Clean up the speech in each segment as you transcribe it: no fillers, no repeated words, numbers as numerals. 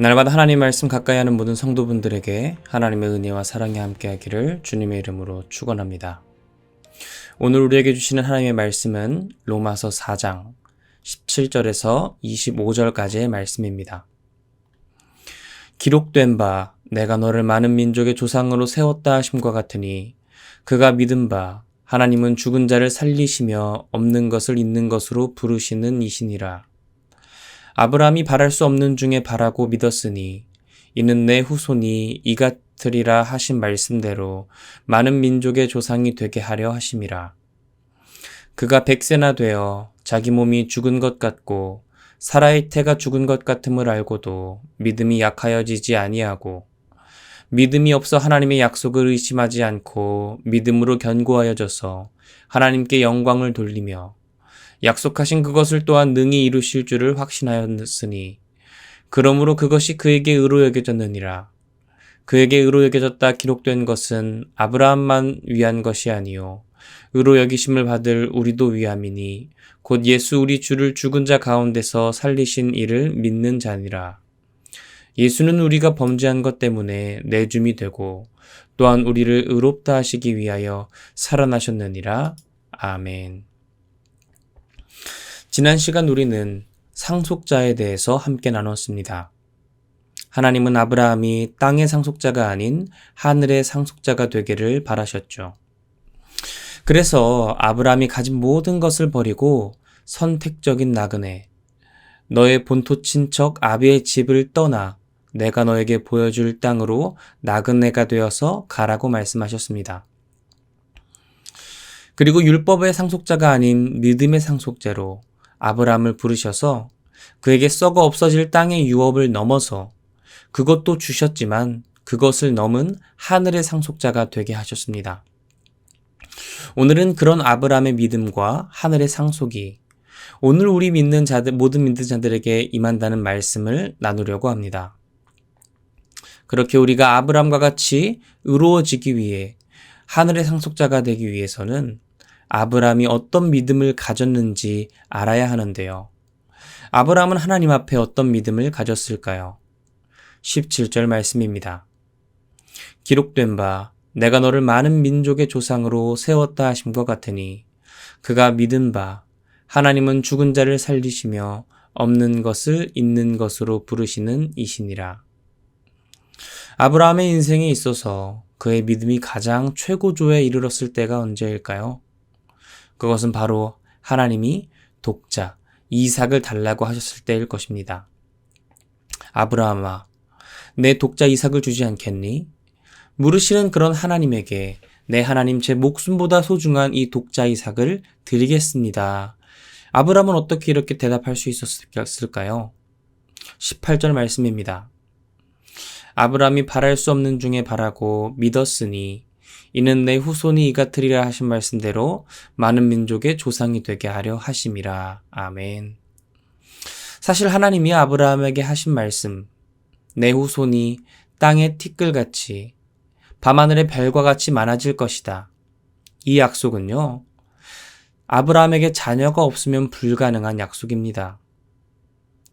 날마다 하나님 말씀 가까이 하는 모든 성도분들에게 하나님의 은혜와 사랑이 함께하기를 주님의 이름으로 축원합니다. 오늘 우리에게 주시는 하나님의 말씀은 로마서 4장 17절에서 25절까지의 말씀입니다. 기록된 바 내가 너를 많은 민족의 조상으로 세웠다 하심과 같으니 그가 믿은 바 하나님은 죽은 자를 살리시며 없는 것을 있는 것으로 부르시는 이시니라. 아브라함이 바랄 수 없는 중에 바라고 믿었으니 이는 내 후손이 이 같으리라 하신 말씀대로 많은 민족의 조상이 되게 하려 하심이라. 그가 100세나 되어 자기 몸이 죽은 것 같고 사라의 태가 죽은 것 같음을 알고도 믿음이 약하여지지 아니하고 믿음이 없어 하나님의 약속을 의심하지 않고 믿음으로 견고하여져서 하나님께 영광을 돌리며 약속하신 그것을 또한 능히 이루실 줄을 확신하였으니 그러므로 그것이 그에게 의로 여겨졌느니라. 그에게 의로 여겨졌다 기록된 것은 아브라함만 위한 것이 아니요 의로 여기심을 받을 우리도 위함이니 곧 예수 우리 주를 죽은 자 가운데서 살리신 이를 믿는 자니라. 예수는 우리가 범죄한 것 때문에 내줌이 되고 또한 우리를 의롭다 하시기 위하여 살아나셨느니라. 아멘. 지난 시간 우리는 상속자에 대해서 함께 나눴습니다. 하나님은 아브라함이 땅의 상속자가 아닌 하늘의 상속자가 되기를 바라셨죠. 그래서 아브라함이 가진 모든 것을 버리고 선택적인 나그네, 너의 본토 친척 아비의 집을 떠나 내가 너에게 보여줄 땅으로 나그네가 되어서 가라고 말씀하셨습니다. 그리고 율법의 상속자가 아닌 믿음의 상속자로 아브라함을 부르셔서 그에게 썩어 없어질 땅의 유업을 넘어서 그것도 주셨지만 그것을 넘은 하늘의 상속자가 되게 하셨습니다. 오늘은 그런 아브라함의 믿음과 하늘의 상속이 오늘 우리 믿는 자들, 모든 믿는 자들에게 임한다는 말씀을 나누려고 합니다. 그렇게 우리가 아브라함과 같이 의로워지기 위해 하늘의 상속자가 되기 위해서는 아브라함이 어떤 믿음을 가졌는지 알아야 하는데요. 아브라함은 하나님 앞에 어떤 믿음을 가졌을까요? 17절 말씀입니다. 기록된 바 내가 너를 많은 민족의 조상으로 세웠다 하심과 같으니 그가 믿은 바 하나님은 죽은 자를 살리시며 없는 것을 있는 것으로 부르시는 이시니라. 아브라함의 인생에 있어서 그의 믿음이 가장 최고조에 이르렀을 때가 언제일까요? 그것은 바로 하나님이 독자 이삭을 달라고 하셨을 때일 것입니다. 아브라함아, 내 독자 이삭을 주지 않겠니? 물으시는 그런 하나님에게 내 하나님 제 목숨보다 소중한 이 독자 이삭을 드리겠습니다. 아브라함은 어떻게 이렇게 대답할 수 있었을까요? 18절 말씀입니다. 아브라함이 바랄 수 없는 중에 바라고 믿었으니 이는 내 후손이 이 같으리라 하신 말씀대로 많은 민족의 조상이 되게 하려 하심이라. 아멘. 사실 하나님이 아브라함에게 하신 말씀, 내 후손이 땅의 티끌같이 밤하늘의 별과 같이 많아질 것이다. 이 약속은요, 아브라함에게 자녀가 없으면 불가능한 약속입니다.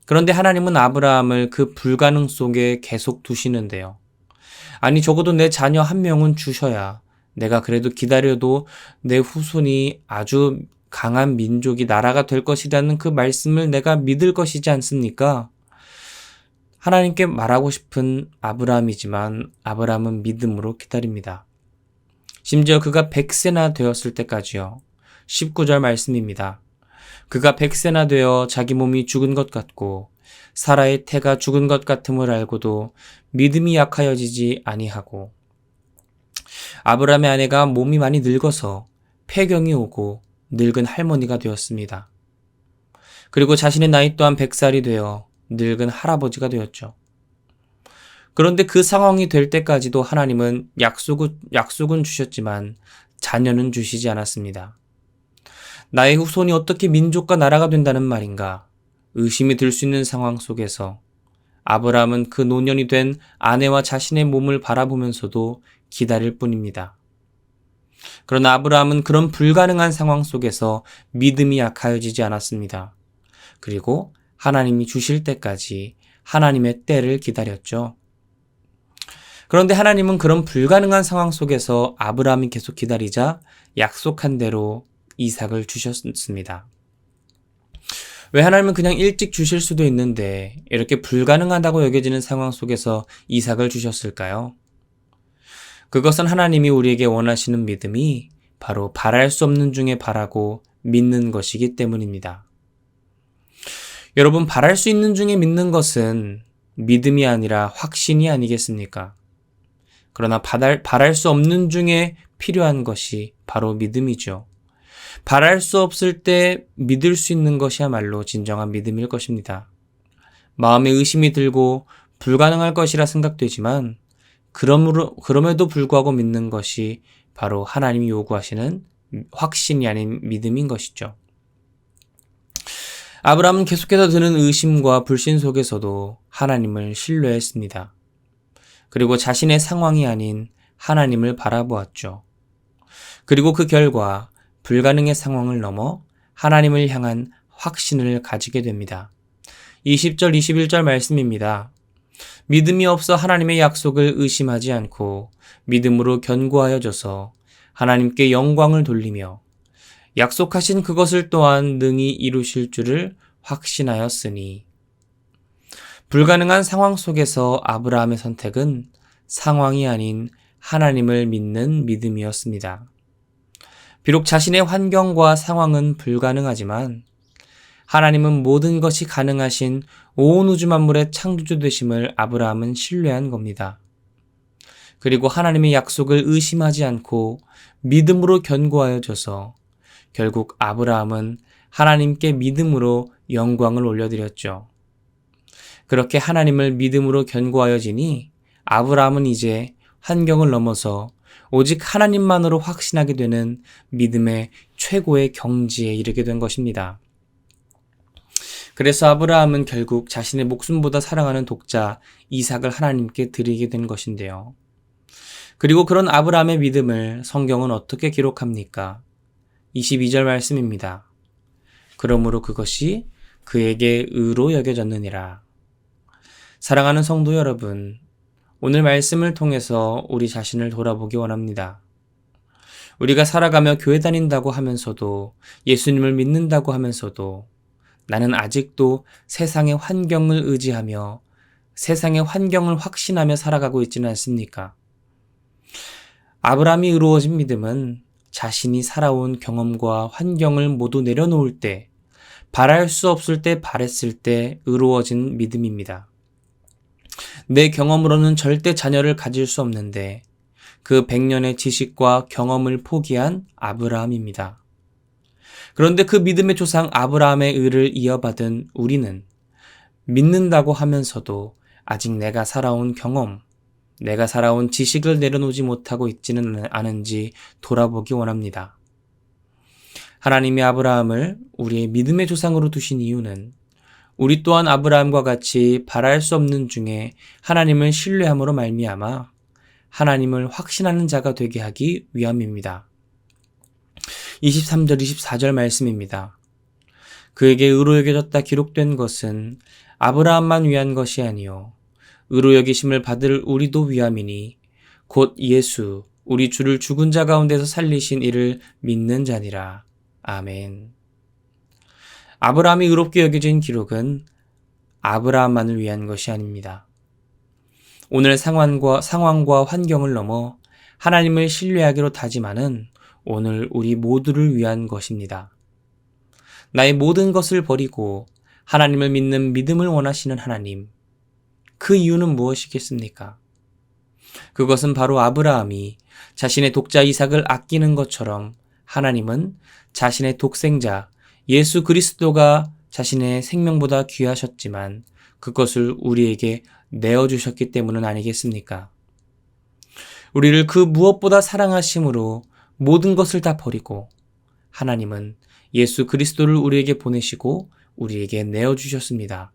그런데 하나님은 아브라함을 그 불가능 속에 계속 두시는데요. 아니, 적어도 내 자녀 한 명은 주셔야 내가 그래도 기다려도 내 후손이 아주 강한 민족이 나라가 될 것이라는 그 말씀을 내가 믿을 것이지 않습니까? 하나님께 말하고 싶은 아브라함이지만 아브라함은 믿음으로 기다립니다. 심지어 그가 100세나 되었을 때까지요. 19절 말씀입니다. 그가 100세나 되어 자기 몸이 죽은 것 같고 사라의 태가 죽은 것 같음을 알고도 믿음이 약하여지지 아니하고 아브라함의 아내가 몸이 많이 늙어서 폐경이 오고 늙은 할머니가 되었습니다. 그리고 자신의 나이 또한 100살이 되어 늙은 할아버지가 되었죠. 그런데 그 상황이 될 때까지도 하나님은 약속은 주셨지만 자녀는 주시지 않았습니다. 나의 후손이 어떻게 민족과 나라가 된다는 말인가? 의심이 들 수 있는 상황 속에서 아브라함은 그 노년이 된 아내와 자신의 몸을 바라보면서도 기다릴 뿐입니다. 그러나 아브라함은 그런 불가능한 상황 속에서 믿음이 약하여지지 않았습니다. 그리고 하나님이 주실 때까지 하나님의 때를 기다렸죠. 그런데 하나님은 그런 불가능한 상황 속에서 아브라함이 계속 기다리자 약속한 대로 이삭을 주셨습니다. 왜 하나님은 그냥 일찍 주실 수도 있는데 이렇게 불가능하다고 여겨지는 상황 속에서 이삭을 주셨을까요? 그것은 하나님이 우리에게 원하시는 믿음이 바로 바랄 수 없는 중에 바라고 믿는 것이기 때문입니다. 여러분, 바랄 수 있는 중에 믿는 것은 믿음이 아니라 확신이 아니겠습니까? 그러나 바랄 수 없는 중에 필요한 것이 바로 믿음이죠. 바랄 수 없을 때 믿을 수 있는 것이야말로 진정한 믿음일 것입니다. 마음에 의심이 들고 불가능할 것이라 생각되지만 그럼에도 불구하고 믿는 것이 바로 하나님이 요구하시는 확신이 아닌 믿음인 것이죠. 아브라함은 계속해서 드는 의심과 불신 속에서도 하나님을 신뢰했습니다. 그리고 자신의 상황이 아닌 하나님을 바라보았죠. 그리고 그 결과 불가능의 상황을 넘어 하나님을 향한 확신을 가지게 됩니다. 20절, 21절 말씀입니다. 믿음이 없어 하나님의 약속을 의심하지 않고 믿음으로 견고하여져서 하나님께 영광을 돌리며 약속하신 그것을 또한 능히 이루실 줄을 확신하였으니. 불가능한 상황 속에서 아브라함의 선택은 상황이 아닌 하나님을 믿는 믿음이었습니다. 비록 자신의 환경과 상황은 불가능하지만 하나님은 모든 것이 가능하신 온 우주 만물의 창조주 되심을 아브라함은 신뢰한 겁니다. 그리고 하나님의 약속을 의심하지 않고 믿음으로 견고하여져서 결국 아브라함은 하나님께 믿음으로 영광을 올려드렸죠. 그렇게 하나님을 믿음으로 견고하여지니 아브라함은 이제 환경을 넘어서 오직 하나님만으로 확신하게 되는 믿음의 최고의 경지에 이르게 된 것입니다. 그래서 아브라함은 결국 자신의 목숨보다 사랑하는 독자 이삭을 하나님께 드리게 된 것인데요. 그리고 그런 아브라함의 믿음을 성경은 어떻게 기록합니까? 22절 말씀입니다. 그러므로 그것이 그에게 의로 여겨졌느니라. 사랑하는 성도 여러분, 오늘 말씀을 통해서 우리 자신을 돌아보기 원합니다. 우리가 살아가며 교회 다닌다고 하면서도 예수님을 믿는다고 하면서도 나는 아직도 세상의 환경을 의지하며 세상의 환경을 확신하며 살아가고 있지는 않습니까? 아브라함이 의로워진 믿음은 자신이 살아온 경험과 환경을 모두 내려놓을 때, 바랄 수 없을 때 바랬을 때 의로워진 믿음입니다. 내 경험으로는 절대 자녀를 가질 수 없는데 그 100년의 지식과 경험을 포기한 아브라함입니다. 그런데 그 믿음의 조상 아브라함의 의를 이어받은 우리는 믿는다고 하면서도 아직 내가 살아온 경험, 내가 살아온 지식을 내려놓지 못하고 있지는 않은지 돌아보기 원합니다. 하나님이 아브라함을 우리의 믿음의 조상으로 두신 이유는 우리 또한 아브라함과 같이 바랄 수 없는 중에 하나님을 신뢰함으로 말미암아 하나님을 확신하는 자가 되게 하기 위함입니다. 23절, 24절 말씀입니다. 그에게 의로 여겨졌다 기록된 것은 아브라함만 위한 것이 아니요 의로 여기심을 받을 우리도 위함이니 곧 예수 우리 주를 죽은 자 가운데서 살리신 이를 믿는 자니라. 아멘. 아브라함이 의롭게 여겨진 기록은 아브라함만을 위한 것이 아닙니다. 오늘 상황과 환경을 넘어 하나님을 신뢰하기로 다짐하는 오늘 우리 모두를 위한 것입니다. 나의 모든 것을 버리고 하나님을 믿는 믿음을 원하시는 하나님. 그 이유는 무엇이겠습니까? 그것은 바로 아브라함이 자신의 독자 이삭을 아끼는 것처럼 하나님은 자신의 독생자 예수 그리스도가 자신의 생명보다 귀하셨지만 그것을 우리에게 내어주셨기 때문은 아니겠습니까? 우리를 그 무엇보다 사랑하심으로 모든 것을 다 버리고 하나님은 예수 그리스도를 우리에게 보내시고 우리에게 내어주셨습니다.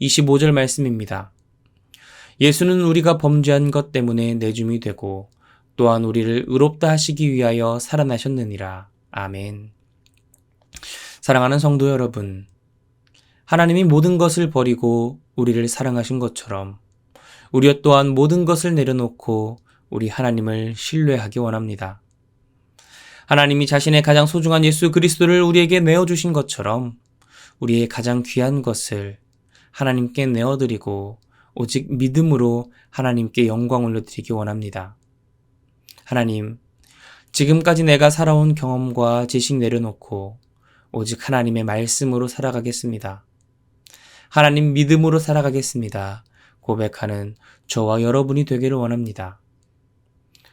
25절 말씀입니다. 예수는 우리가 범죄한 것 때문에 내줌이 되고 또한 우리를 의롭다 하시기 위하여 살아나셨느니라. 아멘. 사랑하는 성도 여러분, 하나님이 모든 것을 버리고 우리를 사랑하신 것처럼 우리 또한 모든 것을 내려놓고 우리 하나님을 신뢰하기 원합니다. 하나님이 자신의 가장 소중한 예수 그리스도를 우리에게 내어주신 것처럼 우리의 가장 귀한 것을 하나님께 내어드리고 오직 믿음으로 하나님께 영광 올려드리기 원합니다. 하나님, 지금까지 내가 살아온 경험과 지식 내려놓고 오직 하나님의 말씀으로 살아가겠습니다. 하나님 믿음으로 살아가겠습니다. 고백하는 저와 여러분이 되기를 원합니다.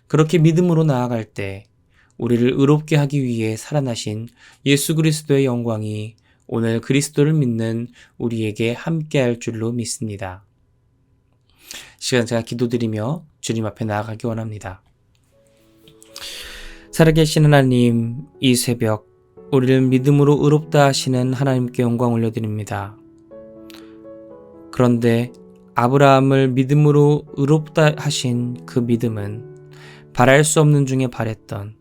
그렇게 믿음으로 나아갈 때 우리를 의롭게 하기 위해 살아나신 예수 그리스도의 영광이 오늘 그리스도를 믿는 우리에게 함께할 줄로 믿습니다. 시간 제가 기도드리며 주님 앞에 나아가기 원합니다. 살아계신 하나님, 이 새벽 우리를 믿음으로 의롭다 하시는 하나님께 영광 올려드립니다. 그런데 아브라함을 믿음으로 의롭다 하신 그 믿음은 바랄 수 없는 중에 바랬던,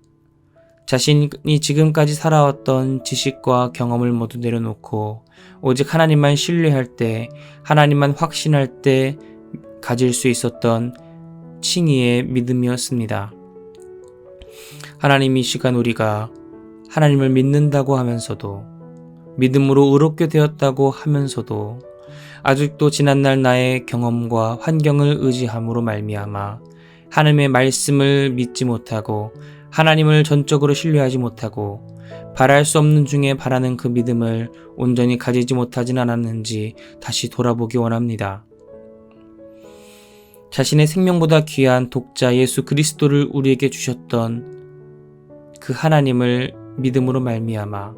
자신이 지금까지 살아왔던 지식과 경험을 모두 내려놓고 오직 하나님만 신뢰할 때, 하나님만 확신할 때 가질 수 있었던 칭의의 믿음이었습니다. 하나님, 이 시간 우리가 하나님을 믿는다고 하면서도, 믿음으로 의롭게 되었다고 하면서도 아직도 지난날 나의 경험과 환경을 의지함으로 말미암아 하나님의 말씀을 믿지 못하고 하나님을 전적으로 신뢰하지 못하고 바랄 수 없는 중에 바라는 그 믿음을 온전히 가지지 못하진 않았는지 다시 돌아보기 원합니다. 자신의 생명보다 귀한 독자 예수 그리스도를 우리에게 주셨던 그 하나님을 믿음으로 말미암아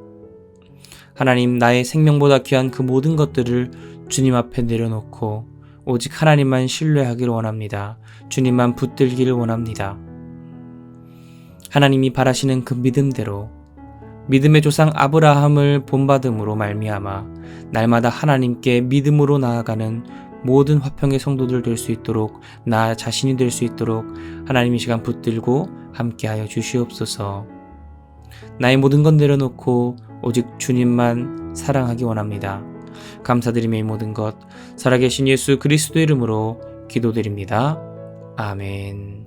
하나님, 나의 생명보다 귀한 그 모든 것들을 주님 앞에 내려놓고 오직 하나님만 신뢰하기를 원합니다. 주님만 붙들기를 원합니다. 하나님이 바라시는 그 믿음대로 믿음의 조상 아브라함을 본받음으로 말미암아 날마다 하나님께 믿음으로 나아가는 모든 화평의 성도들 될 수 있도록, 나 자신이 될 수 있도록 하나님 이 시간 붙들고 함께하여 주시옵소서. 나의 모든 건 내려놓고 오직 주님만 사랑하기 원합니다. 감사드리며 이 모든 것 살아계신 예수 그리스도 이름으로 기도드립니다. 아멘.